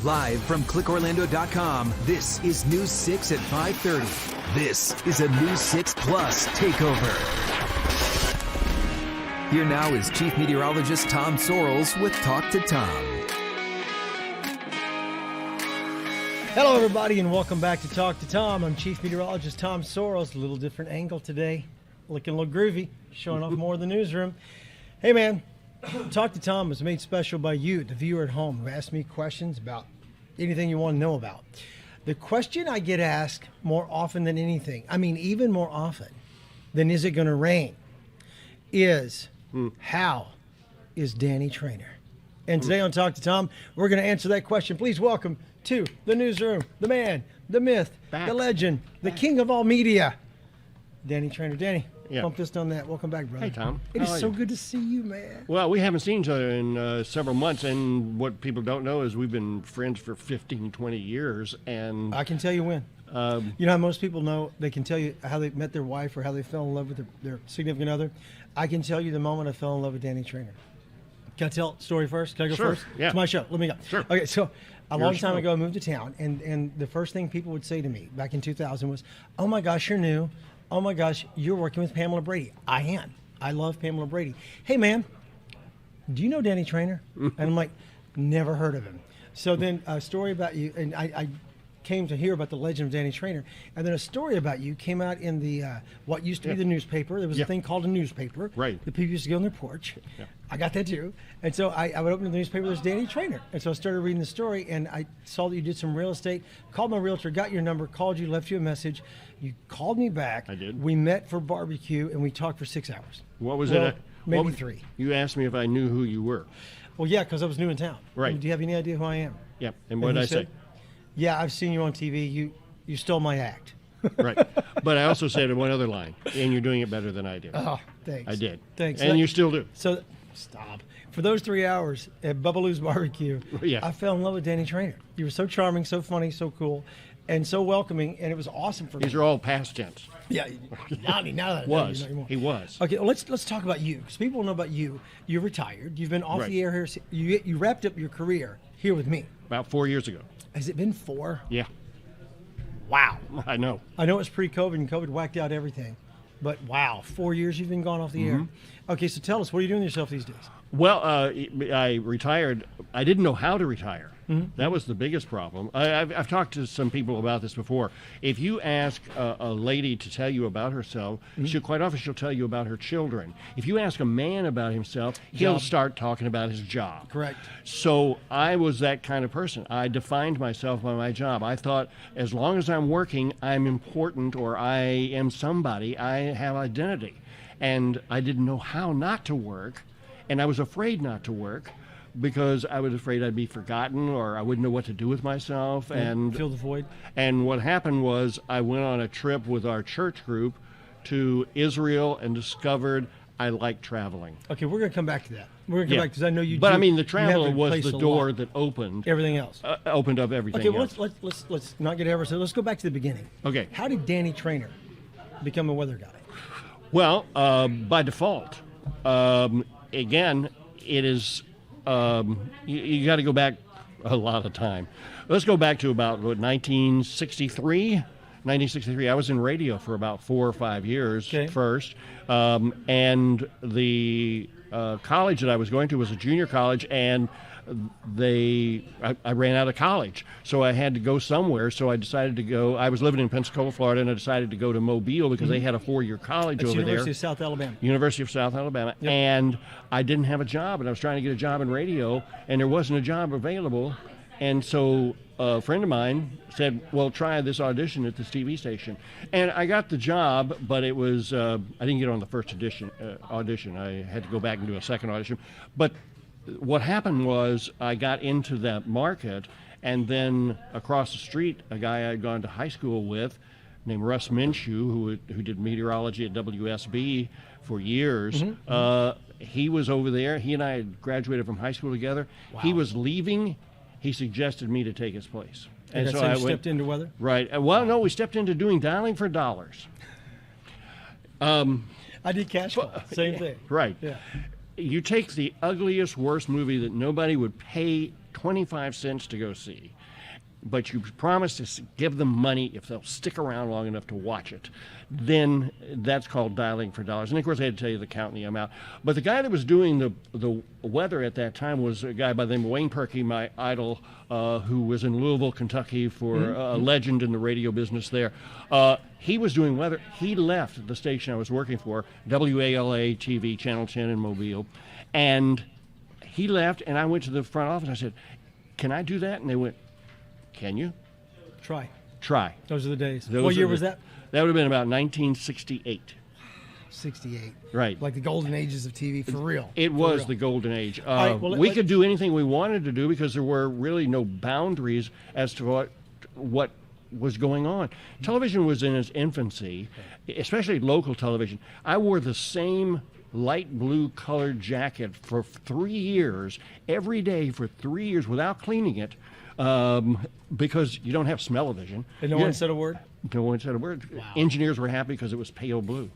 Live from clickorlando.com, this is News 6 at 5:30. This is a News 6 Plus takeover. Here now is Chief Meteorologist Tom Sorrells with Talk to Tom. Hello, everybody, and welcome back to Talk to Tom. I'm Chief Meteorologist Tom Sorrells. A little different angle today. Looking a little groovy, showing off more of the newsroom. Hey, man, Talk to Tom was made special by you, the viewer at home, who asked me questions about anything you want to know about. The question I get asked more often than anything, I mean, even more often than is it going to rain, is how is Danny Treanor? And today on Talk to Tom, we're going to answer that question. Please welcome to the newsroom, the man, the myth, the legend, the king of all media, Danny Treanor. Danny, bump fist on that. Welcome back, brother. Hey, Tom. It is so good to see you, man. Well, we haven't seen each other in several months, and what people don't know is we've been friends for 15, 20 years. And I can tell you when. You know how most people know, they can tell you how they met their wife or how they fell in love with their significant other. I can tell you the moment I fell in love with Danny Treanor. Can I tell the story first? Can I go first? Yeah. It's my show. Let me go. Sure. Okay, so a long time ago, I moved to town, and the first thing people would say to me back in 2000 was, oh, my gosh, you're new. Oh, my gosh, you're working with Pamela Brady. I am. I love Pamela Brady. Hey, man, do you know Danny Treanor? And I'm like, never heard of him. So then a story about you, and I came to hear about the legend of Danny Treanor, and then a story about you came out in the what used to be the newspaper. There was a thing called a newspaper. Right. The people used to go on their porch. Yeah. I got that too. And so I would open the newspaper, there's Danny Treanor. And so I started reading the story, and I saw that you did some real estate, called my realtor, got your number, called you, left you a message. You called me back. I did. We met for barbecue, and we talked for 6 hours. What was Well, it? maybe 3. You asked me if I knew who you were. Well, yeah, because I was new in town. Right. Do you have any idea who I am? Yeah. And what did I say? Yeah, I've seen you on TV. You stole my act. Right. But I also said one other line, and you're doing it better than I did. Oh, thanks. I did. Thanks. And you still do. So, stop. For those 3 hours at Bubbaloo's Barbecue, I fell in love with Danny Treanor. You were so charming, so funny, so cool, and so welcoming, and it was awesome for me. These are all past tense. Yeah, now that Was. He was. Okay, well, let's talk about you, because people know about you. You're retired. You've been off the air here. You wrapped up your career here with me. About 4 years ago. Has it been 4? Yeah. Wow. I know. I know it was pre-COVID, and COVID whacked out everything. But wow, 4 years you've been gone off the air. Okay, so tell us, what are you doing with yourself these days? Well, I retired. I didn't know how to retire. That was the biggest problem. I've talked to some people about this before. If you ask a lady to tell you about herself, quite often she'll tell you about her children. If you ask a man about himself, he'll start talking about his job. Correct. So I was that kind of person. I defined myself by my job. I thought as long as I'm working, I'm important, or I am somebody. I have identity. And I didn't know how not to work. And I was afraid not to work because I was afraid I'd be forgotten, or I wouldn't know what to do with myself. And fill the void. And what happened was I went on a trip with our church group to Israel and discovered I like traveling. Okay, we're going to come back to that. We're going to come back because I know you. But do, I mean, the travel you was the door that opened everything else. Opened up everything. Okay, well, else. let's not get ever so. Let's go back to the beginning. Okay. How did Danny Treanor become a weather guy? Well, by default. Again, it is, you got to go back a lot of time. Let's go back to about 1963. 1963, I was in radio for about 4 or 5 years first. And the college that I was going to was a junior college, and I ran out of college, so I had to go somewhere. So I decided to go. I was living in Pensacola, Florida, and I decided to go to Mobile because they had a 4-year college over there. University of South Alabama. University of South Alabama. Yep. And I didn't have a job, and I was trying to get a job in radio, and there wasn't a job available. And so a friend of mine said, well, try this audition at this TV station. And I got the job, but it was, I didn't get on the first audition. I had to go back and do a second audition. But what happened was I got into that market, and then across the street, a guy I had gone to high school with named Russ Minshew, who did meteorology at WSB for years. He was over there. He and I had graduated from high school together. Wow. He was leaving. He suggested me to take his place. And so I stepped into weather? Right. Well, no, we stepped into doing dialing for dollars. I did cash call. Same thing. Right. Yeah. You take the ugliest, worst movie that nobody would pay 25 cents to go see, but you promise to give them money if they'll stick around long enough to watch it, then that's called dialing for dollars. And of course, I had to tell you the count and the amount. But the guy that was doing the weather at that time was a guy by the name of Wayne Perky, my idol, who was in Louisville, Kentucky, for a legend in the radio business there. He was doing weather. He left the station I was working for, WALA TV, Channel 10 in Mobile, and he left, and I went to the front office. I said, "Can I do that?" And they went, "Can you?" Try. Those are the days. What year was that? That would have been about 1968. 68. Right. Like the golden ages of TV, for real. It was the golden age. right, well, we could do anything we wanted to do because there were really no boundaries as to what was going on. Television was in its infancy, especially local television. I wore the same light blue colored jacket for 3 years, every day for 3 years without cleaning it, because you don't have smell-o-vision. And no one said a word? No one said a word. Wow. Engineers were happy because it was pale blue.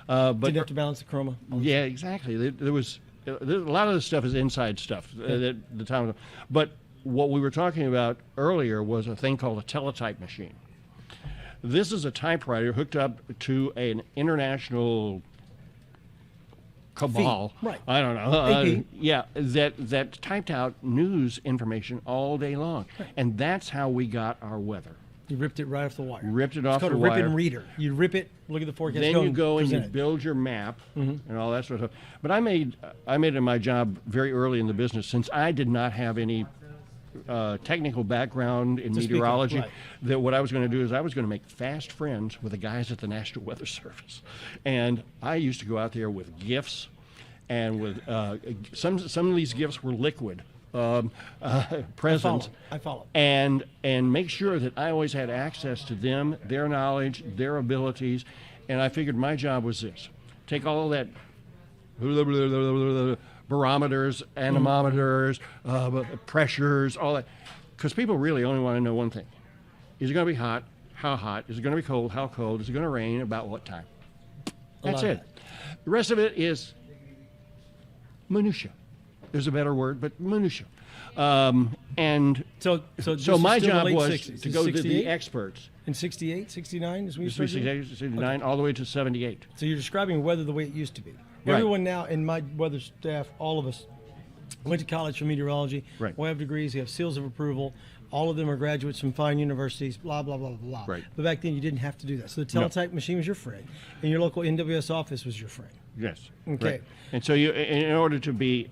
But didn't have to balance the chroma. Yeah, exactly. There was a lot of this stuff is inside stuff. That the time, but what we were talking about earlier was a thing called a teletype machine. This is a typewriter hooked up to an international cabal. Right. I don't know. That typed out news information all day long, and that's how we got our weather. You ripped it right off the wire. Ripped it off the wire. It's called a rip and reader. You rip it, look at the forecast. Then you go and you present it. build your map and all that sort of stuff. But I made it my job very early in the business, since I did not have any technical background in meteorology, right. that what I was going to do is I was going to make fast friends with the guys at the National Weather Service. And I used to go out there with gifts, and with some of these gifts were liquid. Presents. I follow. And make sure that I always had access to them, their knowledge, their abilities, and I figured my job was this: take all that barometers, anemometers, pressures, all that, because people really only want to know one thing: is it going to be hot? How hot? Is it going to be cold? How cold? Is it going to rain? About what time? That's it. The rest of it is minutia. There's a better word, but minutia. And so my job was 60s. to go to the experts. In 68, 69 is when you started? 68, 69, all the way to 78. So you're describing weather the way it used to be. Right. Everyone now in my weather staff, all of us, went to college for meteorology. Right. We have degrees, we have seals of approval. All of them are graduates from fine universities, blah, blah, blah, blah, blah. Right. But back then you didn't have to do that. So the teletype machine was your friend, and your local NWS office was your friend. Yes. Okay. Right. And so you, in order to be,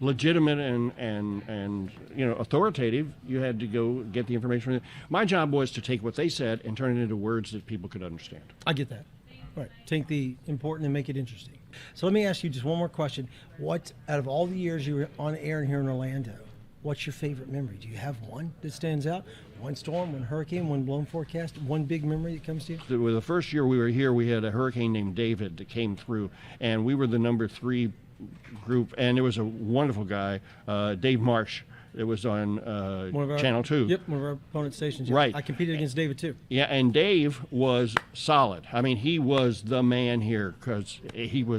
legitimate and authoritative, you had to go get the information from them. My job was to take what they said and turn it into words that people could understand. I get that. All right. Take the important and make it interesting. So let me ask you just one more question. What, out of all the years you were on air here in Orlando, what's your favorite memory? Do you have one that stands out? One storm, one hurricane, one blown forecast, one big memory that comes to you? The first year we were here, we had a hurricane named David that came through, and we were the number 3 group, and there was a wonderful guy, Dave Marsh. It was on Channel 2. Yep, one of our opponent stations. Yep. Right. I competed against David, too. Yeah, and Dave was solid. I mean, he was the man here because he'd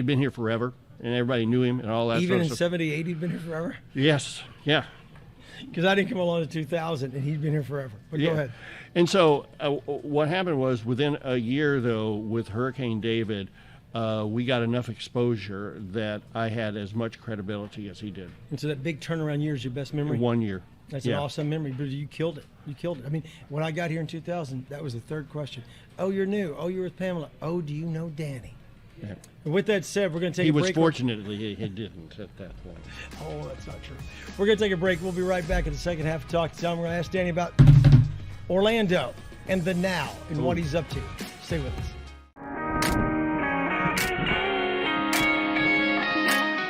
been here forever, and everybody knew him and all that Even sort of in stuff. 78, he'd been here forever? Yes, yeah. Because I didn't come along in 2000, and he'd been here forever. But Yeah. go ahead. And so what happened was, within a year, though, with Hurricane David, we got enough exposure that I had as much credibility as he did. And so that big turnaround year is your best memory? 1 year. That's an awesome memory, but you killed it. You killed it. I mean, when I got here in 2000, that was the third question. Oh, you're new. Oh, you're with Pamela. Oh, do you know Danny? Yeah. And with that said, we're going to take He a was break. fortunately he didn't at that point. Oh, that's not true. We're going to take a break. We'll be right back in the second half of Talk to Tom. We're going to ask Danny about Orlando and the now and what he's up to. Stay with us.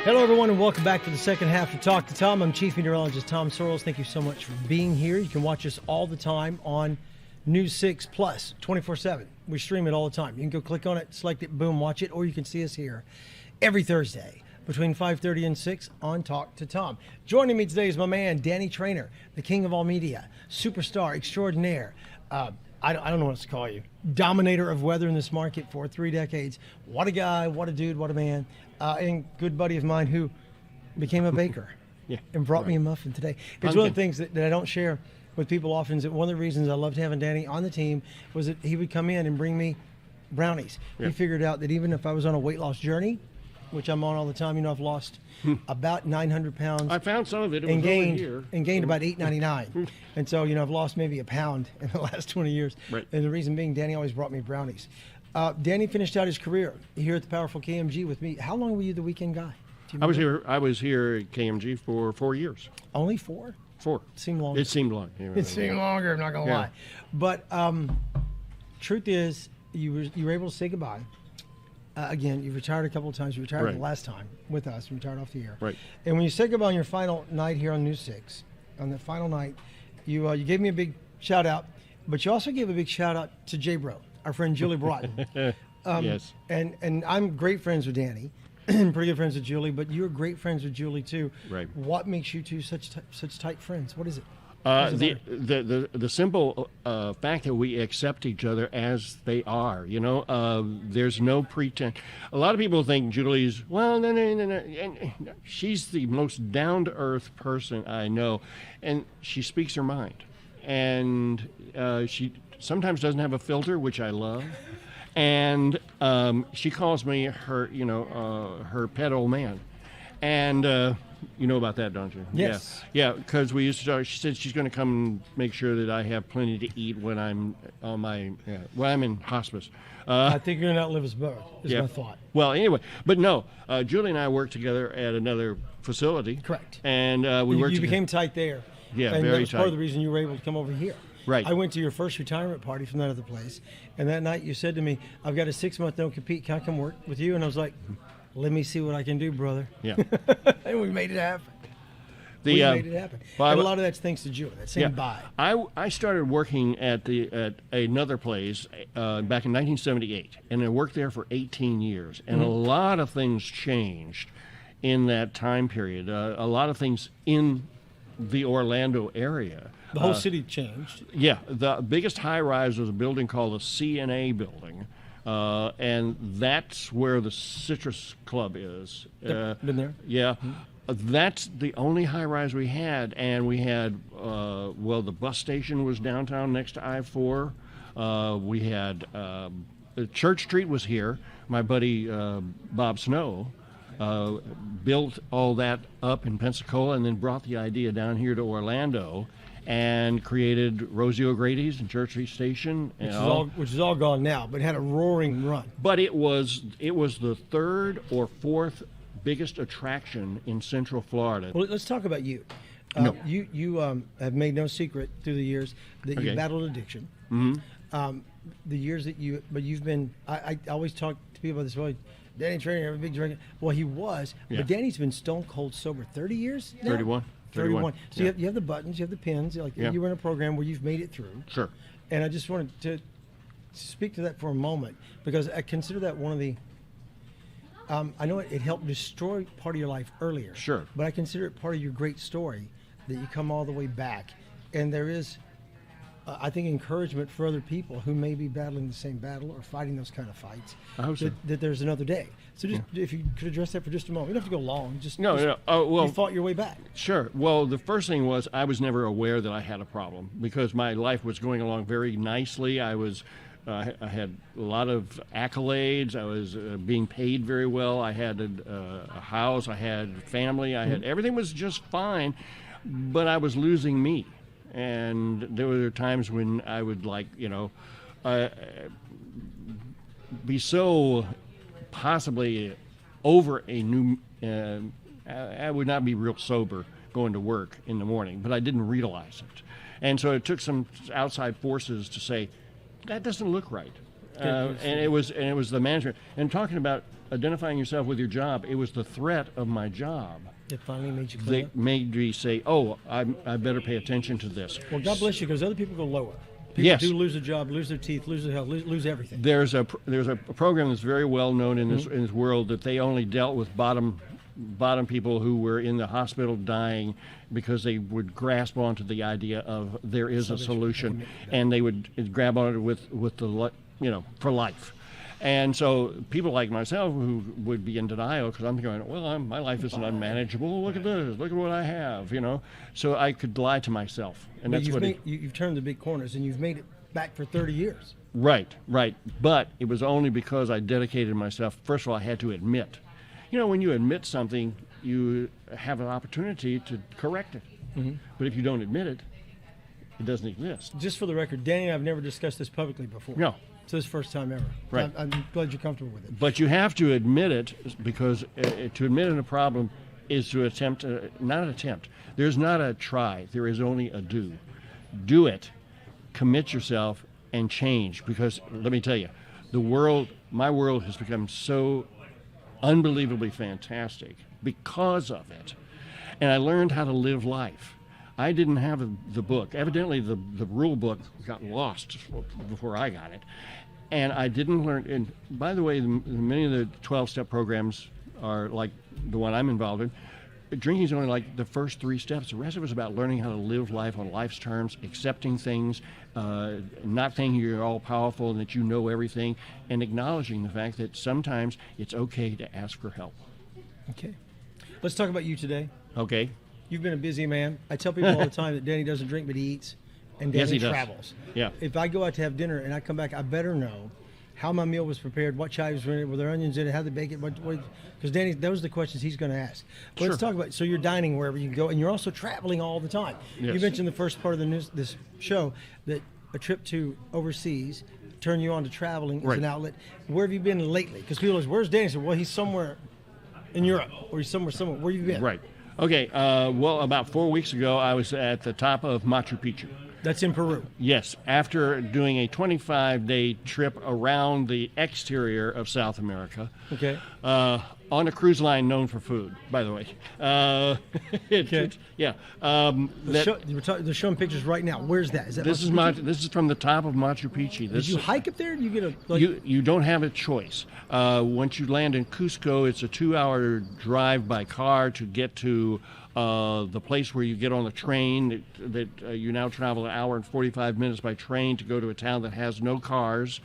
Hello, everyone, and welcome back to the second half of Talk to Tom. I'm Chief Meteorologist Tom Sorrells. Thank you so much for being here. You can watch us all the time on News 6 Plus, 24/7. We stream it all the time. You can go click on it, select it, boom, watch it, or you can see us here every Thursday between 5:30 and 6 on Talk to Tom. Joining me today is my man, Danny Treanor, the king of all media, superstar extraordinaire. I don't know what else to call you. Dominator of weather in this market for 3 decades. What a guy, what a dude, what a man. And good buddy of mine who became a baker. and brought me a muffin today. It's one of the things that I don't share with people often. Is that one of the reasons I loved having Danny on the team was that he would come in and bring me brownies. He figured out that even if I was on a weight loss journey, which I'm on all the time, I've lost about 900 pounds. I found some of it. And gained about $8.99. And so, I've lost maybe a pound in the last 20 years. Right. And the reason being, Danny always brought me brownies. Danny finished out his career here at the powerful KMG with me. How long were you the weekend guy? I was here at KMG for 4 years. Only 4? 4. Seemed longer. It seemed long. It seemed longer, I'm not going to lie. But truth is, you were able to say goodbye. Again, you retired a couple of times. You retired the last time with us. You retired off the air. Right. And when you said goodbye on your final night here on News 6, on the final night, you gave me a big shout out, but you also gave a big shout out to J Bro, our friend Julie Broughton. Yes. And I'm great friends with Danny, and pretty good friends with Julie, but you're great friends with Julie too. Right. What makes you two such tight friends? What is it? The simple fact that we accept each other as they are, there's no pretense. A lot of people think Julie's, well, no, and she's the most down-to-earth person I know, and she speaks her mind, and she sometimes doesn't have a filter, which I love, and she calls me her, her pet old man, and. You know about that, don't you? Yes. Yeah, because we used to talk. She said she's going to come and make sure that I have plenty to eat when I'm on when I'm in hospice. I think you're going to outlive us both, is my thought. Well, anyway, but no, Julie and I worked together at another facility. Correct. And we worked You became tight there. Yeah, and very that was tight. part of the reason you were able to come over here. Right. I went to your first retirement party from that other place, and that night you said to me, I've got a 6-month non-compete. Can I come work with you? And I was like, let me see what I can do, brother. Yeah. And we made it happen. We made it happen. Well, and a lot of that's thanks to Julie. That same bye. I started working at another place back in 1978, and I worked there for 18 years. And a lot of things changed in that time period. A lot of things in the Orlando area. The whole city changed. Yeah, the biggest high-rise was a building called the CNA building. And that's where the Citrus Club is. Been there? Yeah. That's the only high-rise we had. And we had, the bus station was downtown next to I-4. We had, Church Street was here. My buddy Bob Snow built all that up in Pensacola and then brought the idea down here to Orlando and created Rosie O'Grady's and Church Street Station, which is all gone now, but had a roaring run. But it was the third or fourth biggest attraction in Central Florida. Well, let's talk about you. You have made no secret through the years that you battled addiction. Mm-hmm. The years that you've been. I always talk to people about this. Well, Danny Treanor, a big drinker. Well, he was, but Danny's been stone cold sober 30 years now? 31. So you have the buttons, you have the pins. You were in a program where you've made it through. Sure. And I just wanted to speak to that for a moment because I consider that one of the. I know it helped destroy part of your life earlier. Sure. But I consider it part of your great story that you come all the way back, and there is, I think, encouragement for other people who may be battling the same battle or fighting those kind of fights. I hope so. That there's another day. So just if you could address that for just a moment. You don't have to go long. No. Oh, well, you fought your way back. Sure. Well, the first thing was I was never aware that I had a problem because my life was going along very nicely. I had a lot of accolades. I was being paid very well. I had a house. I had family. I had everything was just fine, but I was losing me. And there were times when I would be so possibly over a new. I would not be real sober going to work in the morning, but I didn't realize it, and so it took some outside forces to say that doesn't look right. And it was the management. And talking about identifying yourself with your job, it was the threat of my job. It finally made you They made me say, "Oh, I better pay attention to this." Well, God bless you, because other people go lower. People do lose a job, lose their teeth, lose their health, lose everything. There's a program that's very well known in this world that they only dealt with bottom people who were in the hospital dying because they would grasp onto the idea of there is a solution, and they would grab on it with the for life. And so people like myself who would be in denial because I'm going, well, my life isn't unmanageable. Look at this. Look at what I have, So I could lie to myself. And But that's you've turned the big corners, and you've made it back for 30 years. Right. But it was only because I dedicated myself. First of all, I had to admit. When you admit something, you have an opportunity to correct it. Mm-hmm. But if you don't admit it, it doesn't exist. Just for the record, Danny and I have never discussed this publicly before. No. It's his first time ever. Right. I'm glad you're comfortable with it. But you have to admit it because to admit in a problem is to attempt, not an attempt. There's not a try. There is only a do. Do it. Commit yourself and change. Because let me tell you, my world has become so unbelievably fantastic because of it. And I learned how to live life. I didn't have the book. Evidently, the rule book got lost before I got it. And I didn't learn. And by the way, many of the 12-step programs are like the one I'm involved in. Drinking is only like the first 3 steps. The rest of it is about learning how to live life on life's terms, accepting things, not thinking you're all powerful and that you know everything, and acknowledging the fact that sometimes it's okay to ask for help. Okay. Let's talk about you today. Okay. You've been a busy man. I tell people all the time that Danny doesn't drink, but he eats, and Danny Yes, he does. travels. Yeah. If I go out to have dinner and I come back, I better know how my meal was prepared, what chives were in it, were there onions in it, how they bake it, because Danny, those are the questions he's going to ask. But Let's talk about, so you're dining wherever you go, and you're also traveling all the time. Yes. You mentioned the first part of this show that a trip to overseas turned you on to traveling as an outlet. Where have you been lately? Because people are like, where's Danny? I said, well, he's somewhere in Europe, or he's somewhere. Where have you been? Right. Okay. Well, about 4 weeks ago, I was at the top of Machu Picchu. That's in Peru. Yes, after doing a 25-day trip around the exterior of South America. Okay. On a cruise line known for food, by the way. Okay. Yeah. They're showing pictures right now. Where's that? Is that This is from the top of Machu Picchu. Did you hike up there? You get you don't have a choice. Once you land in Cusco, it's a 2-hour drive by car to get to the place where you get on the train that you now travel an hour and 45 minutes by train to go to a town that has no cars,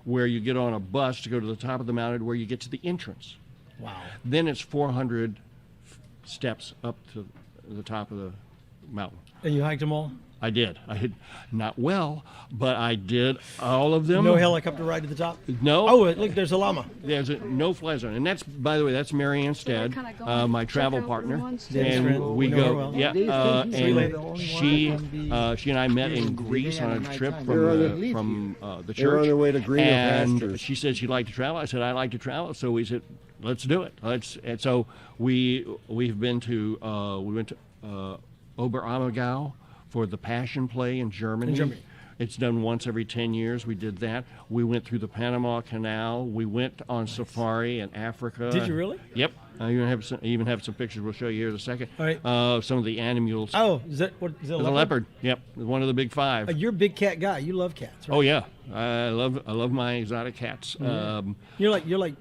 where you get on a bus to go to the top of the mountain where you get to the entrance. Wow. Then it's 400 steps up to the top of the mountain. And you hiked them all? I did. I had not well, but I did all of them. No helicopter ride to the top? No. Oh, look, there's a llama. There's a no-fly zone, and that's, by the way, that's Marianne Stead, my travel partner, and we go. Yeah, and she and I met in Greece on a trip from the church. They're on their way to greener pastures. And she said she'd like to travel. I said I'd like to travel. So we said, let's do it. And so we've been to we went to Oberammergau for the Passion Play in Germany. It's done once every 10 years. We did that. We went through the Panama Canal. We went on safari in Africa. Did you really? Yep. I even have some pictures we'll show you here in a second. All right. Some of the animals. Oh, is that a leopard? A leopard. Yep. One of the big 5. You're a big cat guy. You love cats, right? Oh yeah. I love my exotic cats. Mm-hmm. You're like.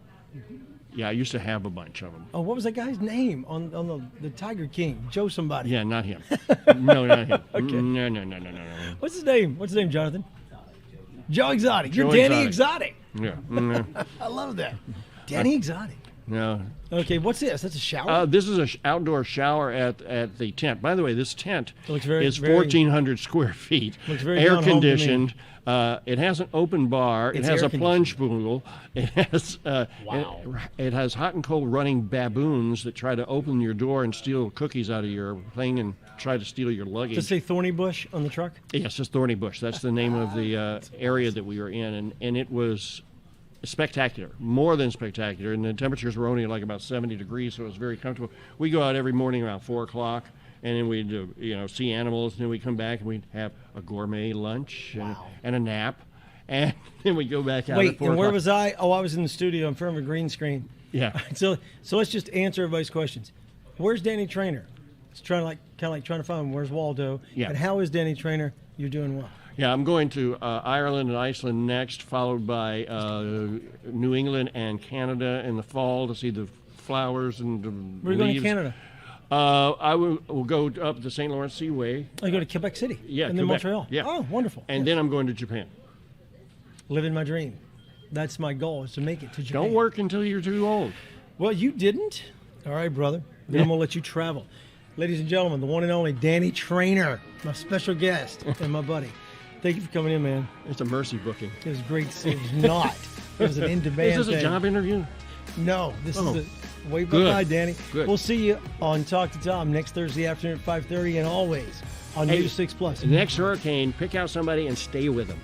Yeah, I used to have a bunch of them. Oh, what was that guy's name on the Tiger King? Joe somebody. Yeah, not him. No, not him. Okay. No. What's his name? Jonathan? Joe Exotic. You're Danny Exotic. Yeah. I love that. Danny Exotic. No. Okay, what's this? That's a shower? This is an outdoor shower at the tent. By the way, this tent is very 1,400 square feet, looks very air down home to me. conditioned. It has an open bar. It's it has air a plunge pool. It has it has hot and cold running baboons that try to open your door and steal cookies out of your thing and try to steal your luggage. Does it say Thorny Bush on the truck? Yes, it's Thorny Bush. That's the name of the area that we were in, and it was spectacular, more than spectacular. And the temperatures were only like about 70 degrees, so it was very comfortable. We go out every morning around 4 o'clock. And then we'd see animals, and then we'd come back and we'd have a gourmet lunch and a nap, and then we'd go back out. Wait, at 4 and where o'clock. was I? Oh, I was in the studio in front of a green screen. Yeah. So let's just answer everybody's questions. Where's Danny Treanor? It's trying to find him. Where's Waldo? Yeah. And how is Danny Treanor? You're doing well. Yeah, I'm going to Ireland and Iceland next, followed by New England and Canada in the fall to see the flowers and the Where are you going to leaves. Canada? I will go up the St. Lawrence Seaway. Oh, you go to Quebec City? Yeah, And then Quebec. Montreal? Yeah. Oh, wonderful. And then I'm going to Japan. Living my dream. That's my goal, is to make it to Japan. Don't work until you're too old. Well, you didn't. All right, brother. Then I'm going to let you travel. Ladies and gentlemen, the one and only Danny Treanor, my special guest and my buddy. Thank you for coming in, man. It's a mercy booking. It was great to see. It was not. It was an in-demand Is this a thing. job interview? No, this is a wave Good. bye, Danny. Good. We'll see you on Talk to Tom next Thursday afternoon at 5:30, and always on News 6 Plus. The next hurricane, pick out somebody and stay with them.